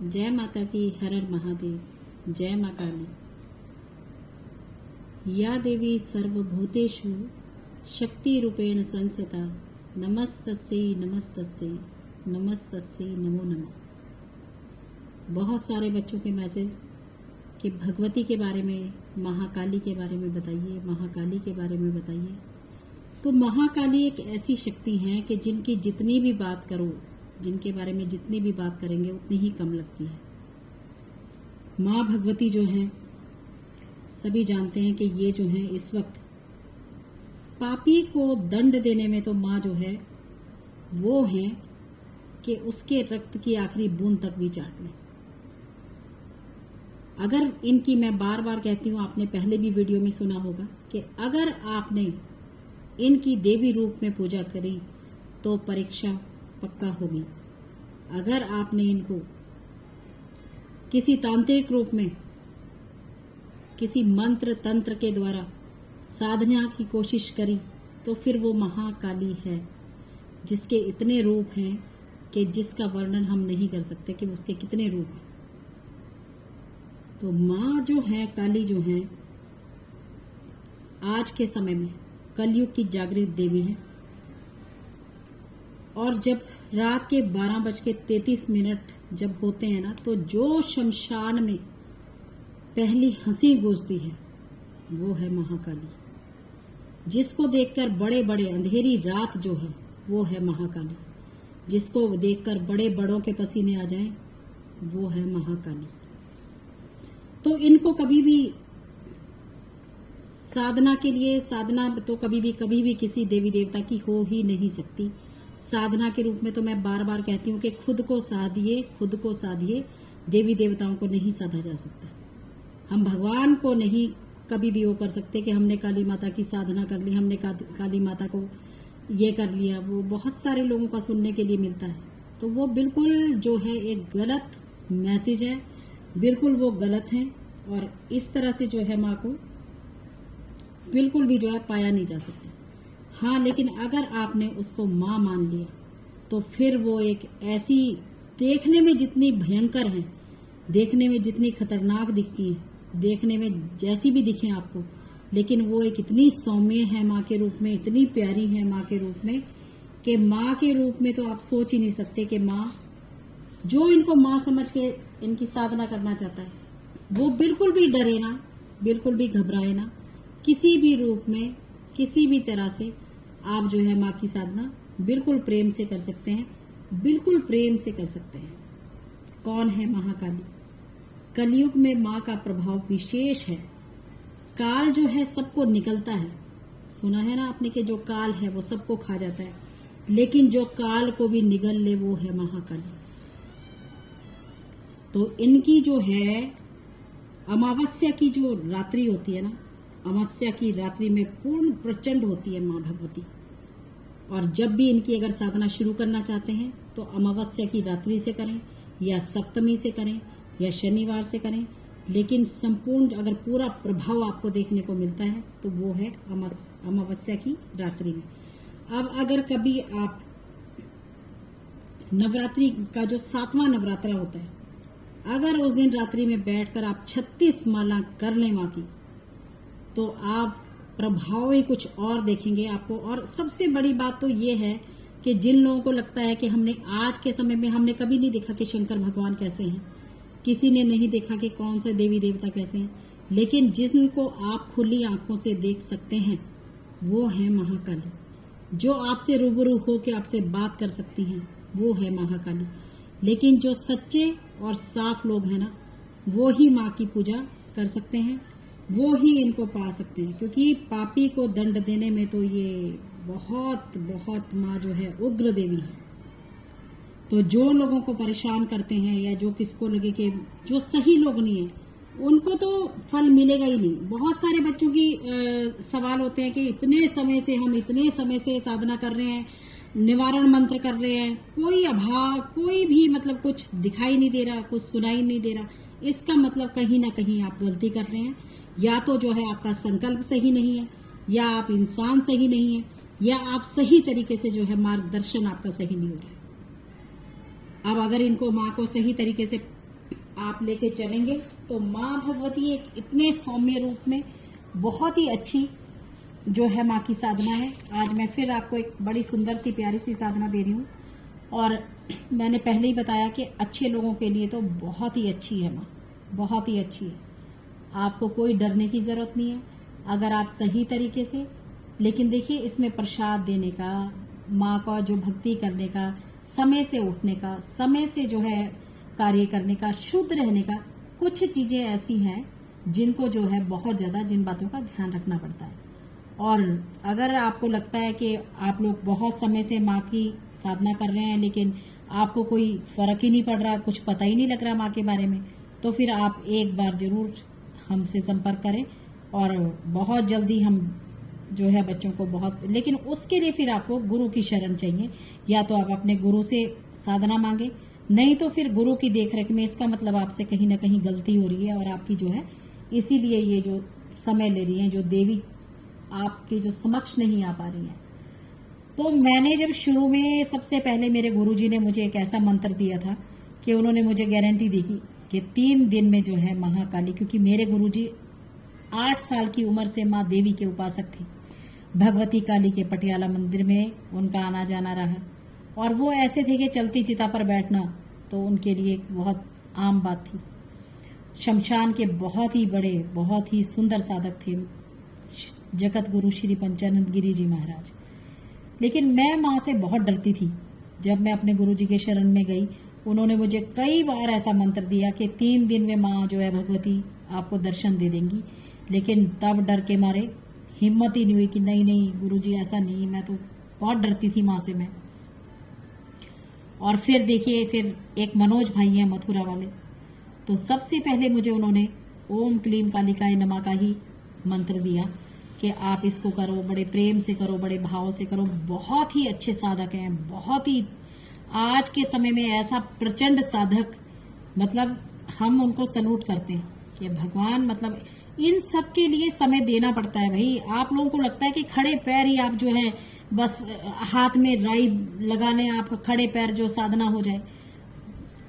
जय माता की, हर हर महादेव। जय माँ काली। या देवी सर्वभूतेषु शक्ति रूपेण संस्थिता, नमस्तस्यै नमस्तस्यै नमस्तस्यै नमो नमः। बहुत सारे बच्चों के मैसेज कि भगवती के बारे में, महाकाली के बारे में बताइए, महाकाली के बारे में बताइए। तो महाकाली एक ऐसी शक्ति है कि जिनकी जितनी भी बात करो, जिनके बारे में जितनी भी बात करेंगे उतनी ही कम लगती है। माँ भगवती जो है, सभी जानते हैं कि ये जो है इस वक्त पापी को दंड देने में तो माँ जो है वो है कि उसके रक्त की आखिरी बूंद तक भी चाट लें। अगर इनकी, मैं बार बार कहती हूँ, आपने पहले भी वीडियो में सुना होगा कि अगर आपने इनकी देवी रूप में पूजा करी तो परीक्षा पक्का होगी। अगर आपने इनको किसी तांत्रिक रूप में, किसी मंत्र तंत्र के द्वारा साधना की कोशिश करी तो फिर वो महाकाली है, जिसके इतने रूप हैं कि जिसका वर्णन हम नहीं कर सकते कि उसके कितने रूप हैं। तो माँ जो है, काली जो है, आज के समय में कलयुग की जागृत देवी है। और जब रात के 12:33 जब होते हैं ना, तो जो शमशान में पहली हंसी गूंजती है वो है महाकाली। जिसको देखकर बड़े बड़े, अंधेरी रात जो है वो है महाकाली। जिसको देखकर बड़े बड़ों के पसीने आ जाएं वो है महाकाली। तो इनको कभी भी साधना के लिए, साधना तो कभी भी किसी देवी देवता की हो ही नहीं सकती। साधना के रूप में तो मैं बार बार कहती हूँ कि खुद को साधिए, खुद को साधिए। देवी देवताओं को नहीं साधा जा सकता। हम भगवान को नहीं कभी भी वो कर सकते कि हमने काली माता की साधना कर ली, हमने काली माता को ये कर लिया। वो बहुत सारे लोगों का सुनने के लिए मिलता है। तो वो बिल्कुल जो है एक गलत मैसेज है, बिल्कुल वो गलत है। और इस तरह से जो है माँ को बिल्कुल भी जो है पाया नहीं जा सकता। हाँ, लेकिन अगर आपने उसको माँ मान लिया तो फिर वो एक ऐसी, देखने में जितनी भयंकर है, देखने में जितनी खतरनाक दिखती है, देखने में जैसी भी दिखे आपको, लेकिन वो एक इतनी सौम्य है माँ के रूप में, इतनी प्यारी है माँ के रूप में कि माँ के रूप में तो आप सोच ही नहीं सकते कि माँ, जो इनको माँ समझ के इनकी साधना करना चाहता है वो बिल्कुल भी डरे ना, बिल्कुल भी घबराए ना। किसी भी रूप में, किसी भी तरह से आप जो है माँ की साधना बिल्कुल प्रेम से कर सकते हैं, बिल्कुल प्रेम से कर सकते हैं। कौन है महाकाली? कलयुग में माँ का प्रभाव विशेष है। काल जो है सबको निकलता है। सुना है ना आपने कि जो काल है वो सबको खा जाता है, लेकिन जो काल को भी निगल ले वो है महाकाली। तो इनकी जो है अमावस्या की जो रात्रि होती है ना, अमावस्या की रात्रि में पूर्ण प्रचंड होती है माँ भगवती। और जब भी इनकी अगर साधना शुरू करना चाहते हैं तो अमावस्या की रात्रि से करें, या सप्तमी से करें, या शनिवार से करें। लेकिन संपूर्ण अगर पूरा प्रभाव आपको देखने को मिलता है तो वो है अमावस्या की रात्रि में। अब अगर कभी आप नवरात्रि का जो 7वां नवरात्रा होता है, अगर उस दिन रात्रि में बैठकर आप 36 माला कर लें माँ की, तो आप प्रभाव ही कुछ और देखेंगे आपको। और सबसे बड़ी बात तो ये है कि जिन लोगों को लगता है कि हमने आज के समय में, हमने कभी नहीं देखा कि शंकर भगवान कैसे हैं, किसी ने नहीं देखा कि कौन से देवी देवता कैसे हैं, लेकिन जिनको आप खुली आंखों से देख सकते हैं वो है महाकाली। जो आपसे रूबरू हो के आपसे बात कर सकती हैं वो है महाकाली। लेकिन जो सच्चे और साफ लोग हैं ना, वो ही माँ की पूजा कर सकते हैं, वो ही इनको पा सकते हैं। क्योंकि पापी को दंड देने में तो ये बहुत बहुत माँ जो है उग्र देवी है। तो जो लोगों को परेशान करते हैं, या जो किसको लगे कि जो सही लोग नहीं है, उनको तो फल मिलेगा ही नहीं। बहुत सारे बच्चों की सवाल होते हैं कि इतने समय से साधना कर रहे हैं, निवारण मंत्र कर रहे हैं, कोई अभाव, कोई भी मतलब कुछ दिखाई नहीं दे रहा, कुछ सुनाई नहीं दे रहा। इसका मतलब कहीं ना कहीं आप गलती कर रहे हैं। या तो जो है आपका संकल्प सही नहीं है, या आप इंसान सही नहीं है, या आप सही तरीके से जो है मार्गदर्शन आपका सही नहीं हो रहा है। अब अगर इनको माँ को सही तरीके से आप लेके चलेंगे तो माँ भगवती एक इतने सौम्य रूप में बहुत ही अच्छी जो है माँ की साधना है। आज मैं फिर आपको एक बड़ी सुंदर सी प्यारी सी साधना दे रही हूँ। और मैंने पहले ही बताया कि अच्छे लोगों के लिए तो बहुत ही अच्छी है माँ, बहुत ही अच्छी है। आपको कोई डरने की जरूरत नहीं है अगर आप सही तरीके से, लेकिन देखिए इसमें प्रसाद देने का, माँ का जो भक्ति करने का, समय से उठने का, समय से जो है कार्य करने का, शुद्ध रहने का, कुछ चीजें ऐसी हैं जिनको जो है बहुत ज्यादा जिन बातों का ध्यान रखना पड़ता है। और अगर आपको लगता है कि आप लोग बहुत समय से माँ की साधना कर रहे हैं लेकिन आपको कोई फर्क ही नहीं पड़ रहा, कुछ पता ही नहीं लग रहा माँ के बारे में, तो फिर आप एक बार जरूर हमसे संपर्क करें और बहुत जल्दी हम जो है बच्चों को बहुत, लेकिन उसके लिए फिर आपको गुरु की शरण चाहिए। या तो आप अपने गुरु से साधना मांगे, नहीं तो फिर गुरु की देखरेख में। इसका मतलब आपसे कहीं ना कहीं गलती हो रही है और आपकी जो है इसीलिए ये जो समय ले रही है, जो देवी आपके जो समक्ष नहीं आ पा रही है। तो मैंने जब शुरू में सबसे पहले मेरे गुरुजी ने मुझे एक ऐसा मंत्र दिया था कि उन्होंने मुझे गारंटी दी कि 3 दिन में जो है महाकाली, क्योंकि मेरे गुरुजी 8 साल की उम्र से माँ देवी के उपासक थे, भगवती काली के पटियाला मंदिर में उनका आना जाना रहा। और वो ऐसे थे कि चलती चिता पर बैठना तो उनके लिए बहुत आम बात थी। शमशान के बहुत ही बड़े, बहुत ही सुंदर साधक थे जगत गुरु श्री पंचानंद गिरी जी महाराज। लेकिन मैं माँ से बहुत डरती थी। जब मैं अपने गुरु जी के शरण में गई, उन्होंने मुझे कई बार ऐसा मंत्र दिया कि 3 दिन में माँ जो है भगवती आपको दर्शन दे देंगी। लेकिन तब डर के मारे हिम्मत ही नहीं हुई कि नहीं नहीं गुरुजी ऐसा नहीं। मैं तो बहुत डरती थी माँ से मैं। और फिर देखिए, फिर एक मनोज भाई हैं मथुरा वाले, तो सबसे पहले मुझे उन्होंने ओम क्लीम कालिकाय नमः का ही मंत्र दिया कि आप इसको करो, बड़े प्रेम से करो, बड़े भाव से करो। बहुत ही अच्छे साधक हैं, बहुत ही आज के समय में ऐसा प्रचंड साधक, मतलब हम उनको सल्यूट करते हैं कि भगवान, मतलब इन सब के लिए समय देना पड़ता है भाई। आप लोगों को लगता है कि खड़े पैर ही आप जो है बस हाथ में राई लगा लें, आप खड़े पैर जो साधना हो जाए।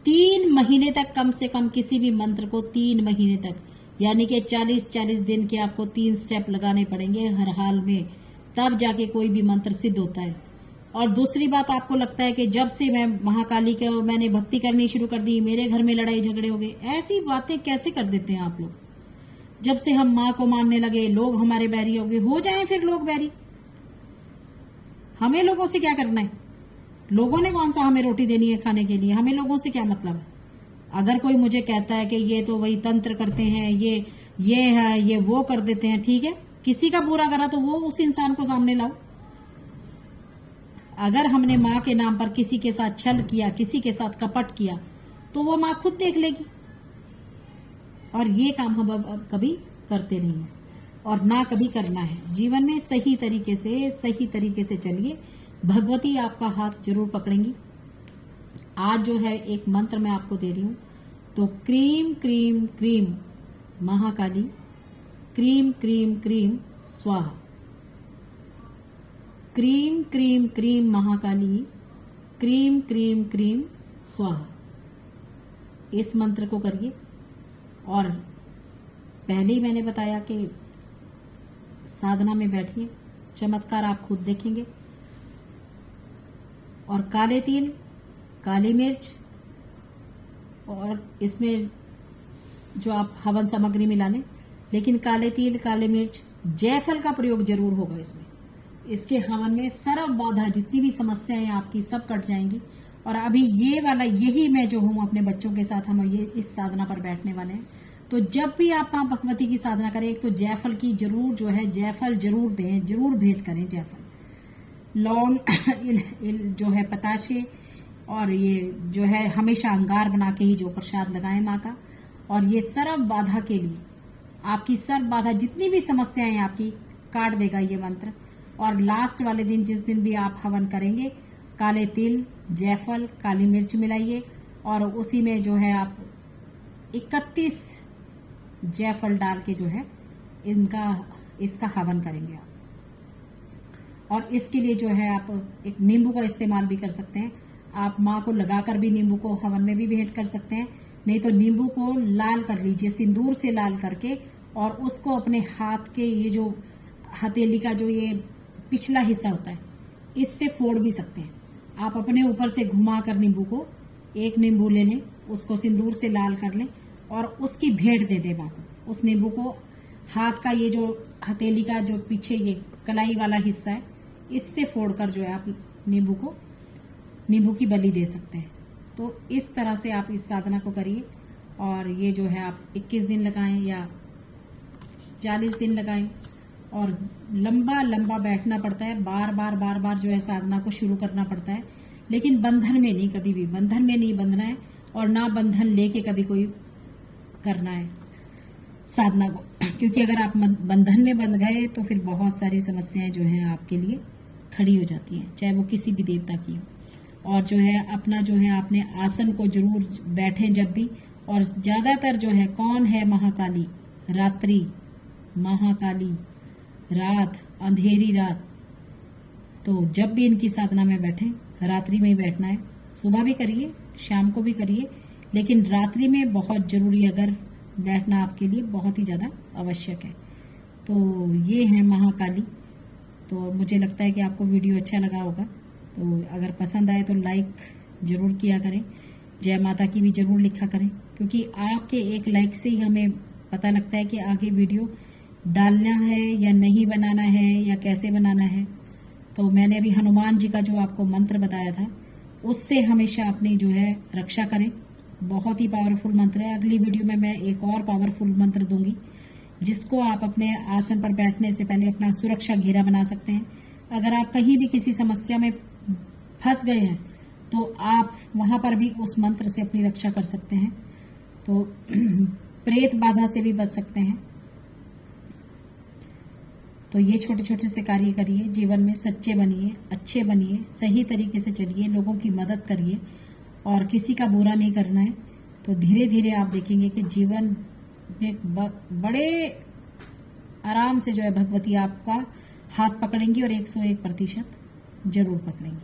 3 महीने तक कम से कम किसी भी मंत्र को 3 महीने तक, यानी कि 40-40 दिन के आपको 3 स्टेप लगाने पड़ेंगे हर हाल में, तब जाके कोई भी मंत्र सिद्ध होता है। और दूसरी बात, आपको लगता है कि जब से मैं महाकाली के मैंने भक्ति करनी शुरू कर दी मेरे घर में लड़ाई झगड़े हो गए। ऐसी बातें कैसे कर देते हैं आप लोग? जब से हम माँ को मानने लगे लोग हमारे बैरी हो गए। हो जाएं फिर लोग बैरी, हमें लोगों से क्या करना है? लोगों ने कौन सा हमें रोटी देनी है खाने के लिए? हमें लोगों से क्या मतलब है? अगर कोई मुझे कहता है कि ये तो वही तंत्र करते हैं, ये है, ये वो कर देते हैं, ठीक है, किसी का बुरा करा तो वो उस इंसान को सामने लाओ। अगर हमने माँ के नाम पर किसी के साथ छल किया, किसी के साथ कपट किया, तो वो माँ खुद देख लेगी। और ये काम हम अब कभी करते नहीं हैं और ना कभी करना है। जीवन में सही तरीके से चलिए, भगवती आपका हाथ जरूर पकड़ेंगी। आज जो है एक मंत्र मैं आपको दे रही हूं, तो क्रीम क्रीम क्रीम महाकाली, क्रीम क्रीम क्रीम स्वाहा, क्रीम क्रीम क्रीम महाकाली, क्रीम क्रीम क्रीम स्वाहा। इस मंत्र को करिए। और पहले ही मैंने बताया कि साधना में बैठिए, चमत्कार आप खुद देखेंगे। और काले तिल, काली मिर्च, और इसमें जो आप हवन सामग्री मिला लें, लेकिन काले तिल, काले मिर्च, जायफल का प्रयोग जरूर होगा इसमें। इसके हवन में सर्व बाधा, जितनी भी समस्याएं आपकी सब कट जाएंगी। और अभी ये वाला, यही मैं जो हूं अपने बच्चों के साथ, हम ये इस साधना पर बैठने वाले हैं। तो जब भी आप मां भगवती की साधना करें, एक तो जायफल की जरूर जो है, जायफल जरूर दें, जरूर भेंट करें जायफल। लौंग जो है, पताशे, और ये जो है हमेशा अंगार बना के ही जो प्रसाद लगाएं माँ का। और ये सर्व बाधा के लिए, आपकी सर्व बाधा, जितनी भी समस्याएं आपकी, काट देगा ये मंत्र। और लास्ट वाले दिन, जिस दिन भी आप हवन करेंगे, काले तिल, जायफल, काली मिर्च मिलाइए और उसी में जो है आप 31 जायफल डाल के जो है इसका हवन करेंगे आप। और इसके लिए जो है आप एक नींबू का इस्तेमाल भी कर सकते हैं। आप माँ को लगाकर भी नींबू को हवन में भी भेंट कर सकते हैं। नहीं तो नींबू को लाल कर लीजिए, सिंदूर से लाल करके, और उसको अपने हाथ के ये जो हथेली का जो ये पिछला हिस्सा होता है इससे फोड़ भी सकते हैं। आप अपने ऊपर से घुमा कर नींबू को, एक नींबू ले लें, उसको सिंदूर से लाल कर लें और उसकी भेंट दे दें मां को। उस नींबू को हाथ का ये जो हथेली का जो पीछे ये कलाई वाला हिस्सा है इससे फोड़कर जो है आप नींबू की बलि दे सकते हैं। तो इस तरह से आप इस साधना को करिए, और ये जो है आप 21 दिन लगाएं या 40 दिन लगाएं, और लंबा लंबा बैठना पड़ता है, बार बार जो है साधना को शुरू करना पड़ता है, लेकिन बंधन में नहीं, कभी भी बंधन में नहीं बंधना है, और ना बंधन लेके कभी कोई करना है साधना को, क्योंकि अगर आप बंधन में बंध गए तो फिर बहुत सारी समस्याएं जो है आपके लिए खड़ी हो जाती हैं, चाहे वो किसी भी देवता की हो। और जो है अपना जो है आपने आसन को जरूर बैठें जब भी, और ज्यादातर जो है कौन है महाकाली, रात्रि, महाकाली रात, अंधेरी रात, तो जब भी इनकी साधना में बैठें रात्रि में ही बैठना है। सुबह भी करिए, शाम को भी करिए, लेकिन रात्रि में बहुत जरूरी, अगर बैठना आपके लिए बहुत ही ज्यादा आवश्यक है। तो ये है महाकाली। तो मुझे लगता है कि आपको वीडियो अच्छा लगा होगा, तो अगर पसंद आए तो लाइक जरूर किया करें, जय माता की भी जरूर लिखा करें, क्योंकि आपके एक लाइक से ही हमें पता लगता है कि आगे वीडियो डालना है या नहीं बनाना है या कैसे बनाना है। तो मैंने अभी हनुमान जी का जो आपको मंत्र बताया था उससे हमेशा अपनी जो है रक्षा करें, बहुत ही पावरफुल मंत्र है। अगली वीडियो में मैं एक और पावरफुल मंत्र दूंगी जिसको आप अपने आसन पर बैठने से पहले अपना सुरक्षा घेरा बना सकते हैं। अगर आप कहीं भी किसी समस्या में फंस गए हैं तो आप वहां पर भी उस मंत्र से अपनी रक्षा कर सकते हैं, तो प्रेत बाधा से भी बच सकते हैं। तो ये छोटे छोटे से कार्य करिए, जीवन में सच्चे बनिए, अच्छे बनिए, सही तरीके से चलिए, लोगों की मदद करिए, और किसी का बुरा नहीं करना है। तो धीरे धीरे आप देखेंगे कि जीवन में बड़े आराम से जो है भगवती आपका हाथ पकड़ेंगी, और 101% जरूर पकड़ेंगी।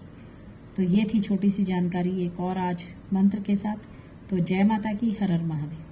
तो ये थी छोटी सी जानकारी एक और आज मंत्र के साथ। तो जय माता की, हर हर महादेव।